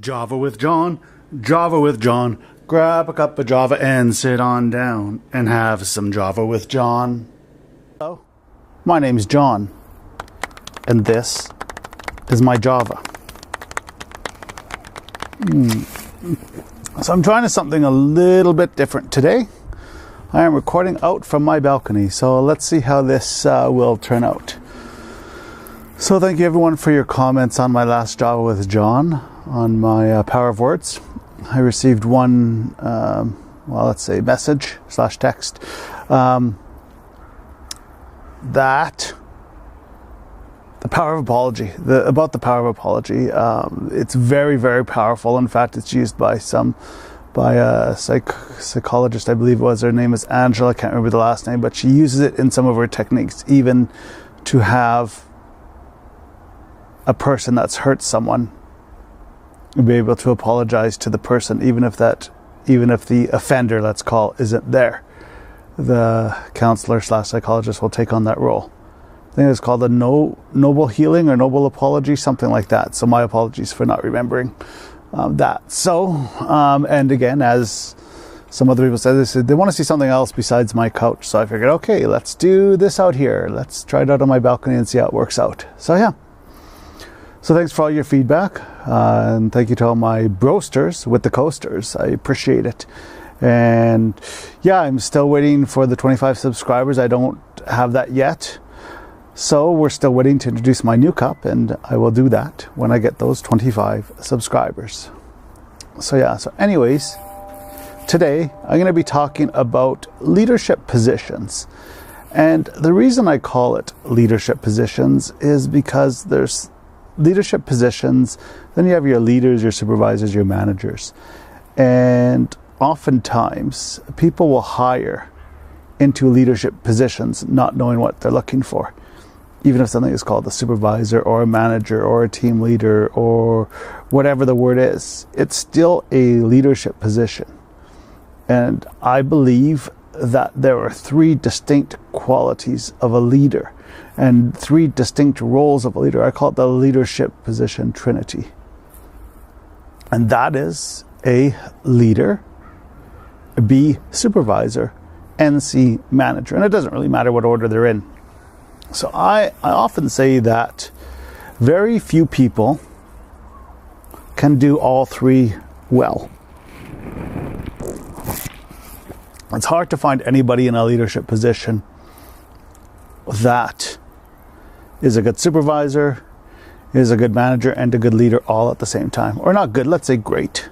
Java with John, Java with John. Grab a cup of Java and sit on down and have some Java with John. Hello, my name's John, and this is my Java. So I'm trying something a little bit different today. I am recording out from my balcony, so let's see how this will turn out. So thank you everyone for your comments on my last Java with John on my Power of Words. I received one, let's say message / text that the power of apology, about the power of apology. It's very, very powerful. In fact, it's used by a psychologist, I believe it was. Her name is Angela. I can't remember the last name, but she uses it in some of her techniques, even to have a person that's hurt someone be able to apologize to the person, even if the offender, let's call, isn't there. The counselor / psychologist will take on that role. I think it's called a noble healing or noble apology, something like that. So my apologies for not remembering that. So, and again, as some other people said, they want to see something else besides my couch. So I figured, okay, let's do this out here. Let's try it out on my balcony and see how it works out. So yeah. So thanks for all your feedback, and thank you to all my broasters with the coasters. I appreciate it. And yeah, I'm still waiting for the 25 subscribers. I don't have that yet. So we're still waiting to introduce my new cup, and I will do that when I get those 25 subscribers. So yeah, so anyways, today I'm going to be talking about leadership positions. And the reason I call it leadership positions is because there's leadership positions, then you have your leaders, your supervisors, your managers. And oftentimes people will hire into leadership positions not knowing what they're looking for. Even if something is called a supervisor or a manager or a team leader or whatever the word is, it's still a leadership position. And I believe that there are 3 distinct qualities of a leader and 3 distinct roles of a leader. I call it the leadership position Trinity. And that is A, leader, B, supervisor, and C, manager. And it doesn't really matter what order they're in. So I often say that very few people can do all 3 well. It's hard to find anybody in a leadership position that is a good supervisor, is a good manager, and a good leader all at the same time. Or not good, let's say great.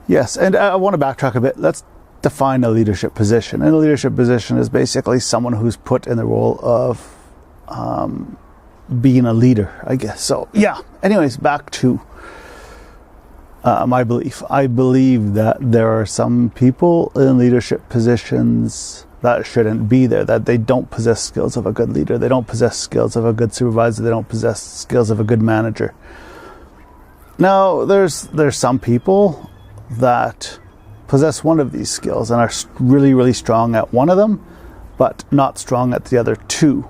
Yes, and I want to backtrack a bit. Let's define a leadership position. And a leadership position is basically someone who's put in the role of being a leader, I guess. So yeah, anyways, back to my belief. I believe that there are some people in leadership positions that shouldn't be there, that they don't possess skills of a good leader, they don't possess skills of a good supervisor, they don't possess skills of a good manager. Now, there's some people that possess one of these skills and are really, really strong at one of them, but not strong at the other 2.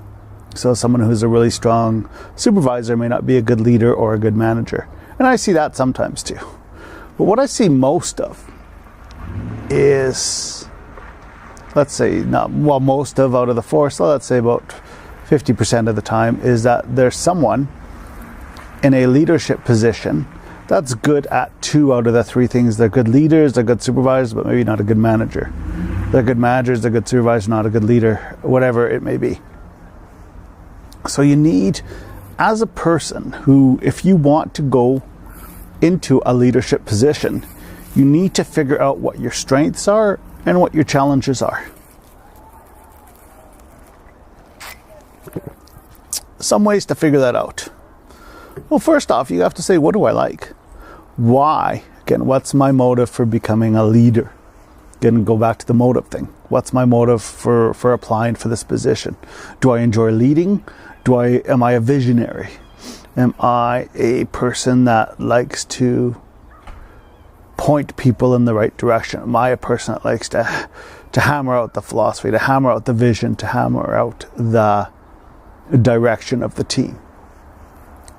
So someone who's a really strong supervisor may not be a good leader or a good manager. And I see that sometimes too. But what I see most of is, let's say, most of out of the 4, so let's say about 50% of the time, is that there's someone in a leadership position that's good at 2 out of the 3 things. They're good leaders, they're good supervisors, but maybe not a good manager. They're good managers, they're good supervisors, not a good leader, whatever it may be. So you need, as a person who, if you want to go into a leadership position, you need to figure out what your strengths are and what your challenges are. Some ways to figure that out. Well, first off, you have to say, what do I like? Why? Again, what's my motive for becoming a leader? Again, go back to the motive thing. What's my motive for applying for this position? Do I enjoy leading? Am I a visionary? Am I a person that likes to point people in the right direction? Am I a person that likes to hammer out the philosophy, to hammer out the vision, to hammer out the direction of the team?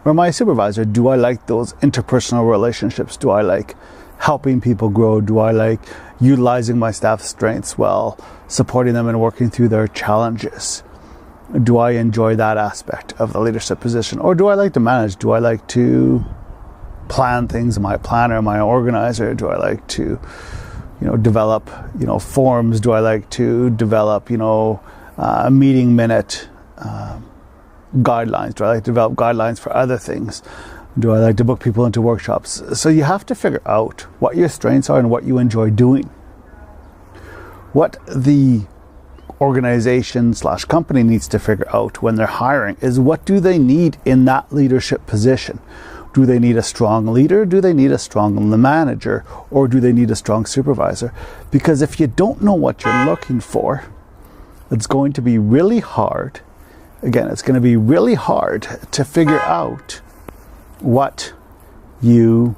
Or my supervisor, do I like those interpersonal relationships? Do I like helping people grow? Do I like utilizing my staff's strengths while supporting them and working through their challenges? Do I enjoy that aspect of the leadership position? Or do I like to manage? Do I like to plan things? Am I a planner? Am I an organizer? Do I like to, develop, forms? Do I like to develop, a meeting minute guidelines? Do I like to develop guidelines for other things? Do I like to book people into workshops? So you have to figure out what your strengths are and what you enjoy doing. What the organization / company needs to figure out when they're hiring is, what do they need in that leadership position? Do they need a strong leader? Do they need a strong manager? Or do they need a strong supervisor? Because if you don't know what you're looking for, it's going to be really hard. Again, it's going to be really hard to figure out what you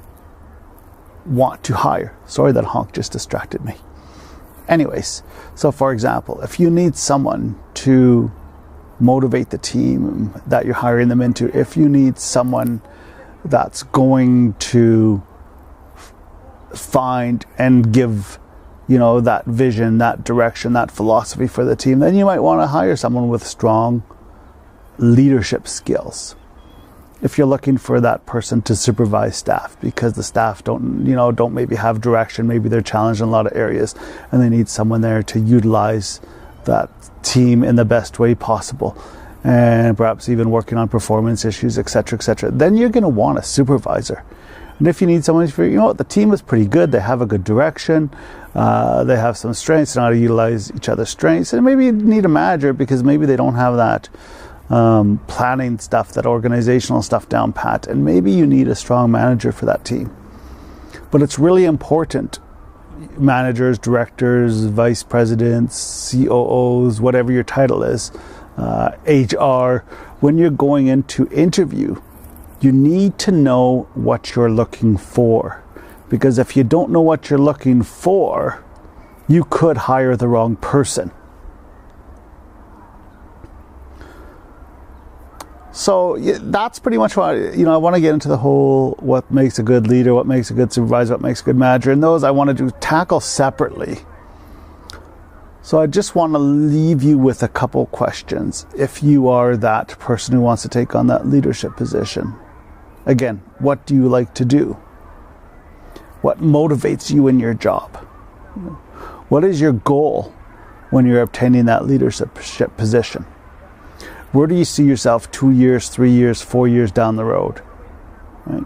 want to hire. Sorry, that honk just distracted me. Anyways, so for example, if you need someone to motivate the team that you're hiring them into, if you need someone that's going to find and give, that vision, that direction, that philosophy for the team, then you might want to hire someone with strong leadership skills. If you're looking for that person to supervise staff because the staff don't maybe have direction, maybe they're challenged in a lot of areas and they need someone there to utilize that team in the best way possible, and perhaps even working on performance issues, etc., then you're going to want a supervisor. And if you need someone to the team is pretty good, they have a good direction, they have some strengths, they know how to utilize each other's strengths, and maybe you need a manager because maybe they don't have that planning stuff, that organizational stuff down pat, and maybe you need a strong manager for that team. But it's really important, managers, directors, vice presidents, COOs, whatever your title is, HR, when you're going into interview, you need to know what you're looking for. Because if you don't know what you're looking for, you could hire the wrong person. So that's pretty much what, I want to get into the whole what makes a good leader, what makes a good supervisor, what makes a good manager. And those I wanted to tackle separately. So I just want to leave you with a couple questions. If you are that person who wants to take on that leadership position, again, what do you like to do? What motivates you in your job? What is your goal when you're obtaining that leadership position? Where do you see yourself 2 years, 3 years, 4 years down the road? Right?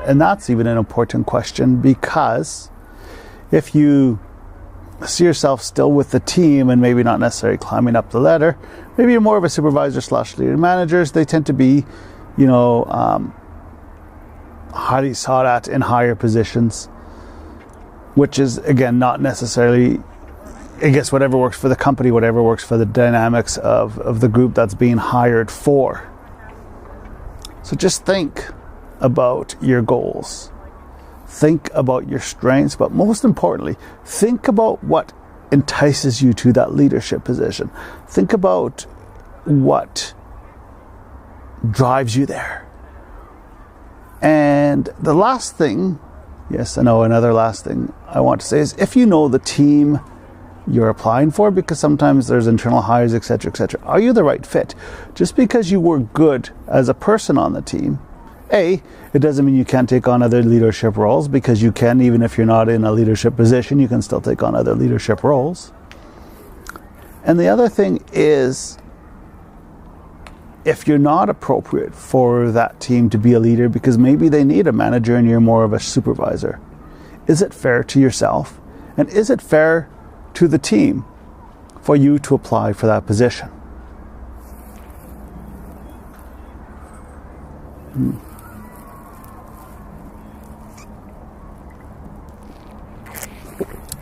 And that's even an important question, because if you see yourself still with the team and maybe not necessarily climbing up the ladder, maybe you're more of a supervisor / leader. Managers, they tend to be, highly sought at in higher positions, which is, again, not necessarily, I guess, whatever works for the company, whatever works for the dynamics of the group that's being hired for. So just think about your goals. Think about your strengths, but most importantly, think about what entices you to that leadership position. Think about what drives you there. And the last thing, another last thing I want to say is, if you know the team you're applying for, because sometimes there's internal hires, etc., are you the right fit? Just because you were good as a person on the team, it doesn't mean you can't take on other leadership roles, because you can, even if you're not in a leadership position, you can still take on other leadership roles. And the other thing is, if you're not appropriate for that team to be a leader because maybe they need a manager and you're more of a supervisor, is it fair to yourself? And is it fair to the team for you to apply for that position?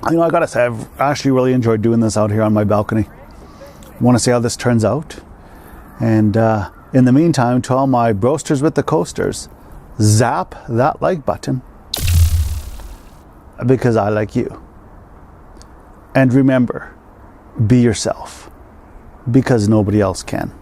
I gotta say, I've actually really enjoyed doing this out here on my balcony. I want to see how this turns out. And in the meantime, to all my broasters with the coasters, zap that like button, because I like you. And remember, be yourself, because nobody else can.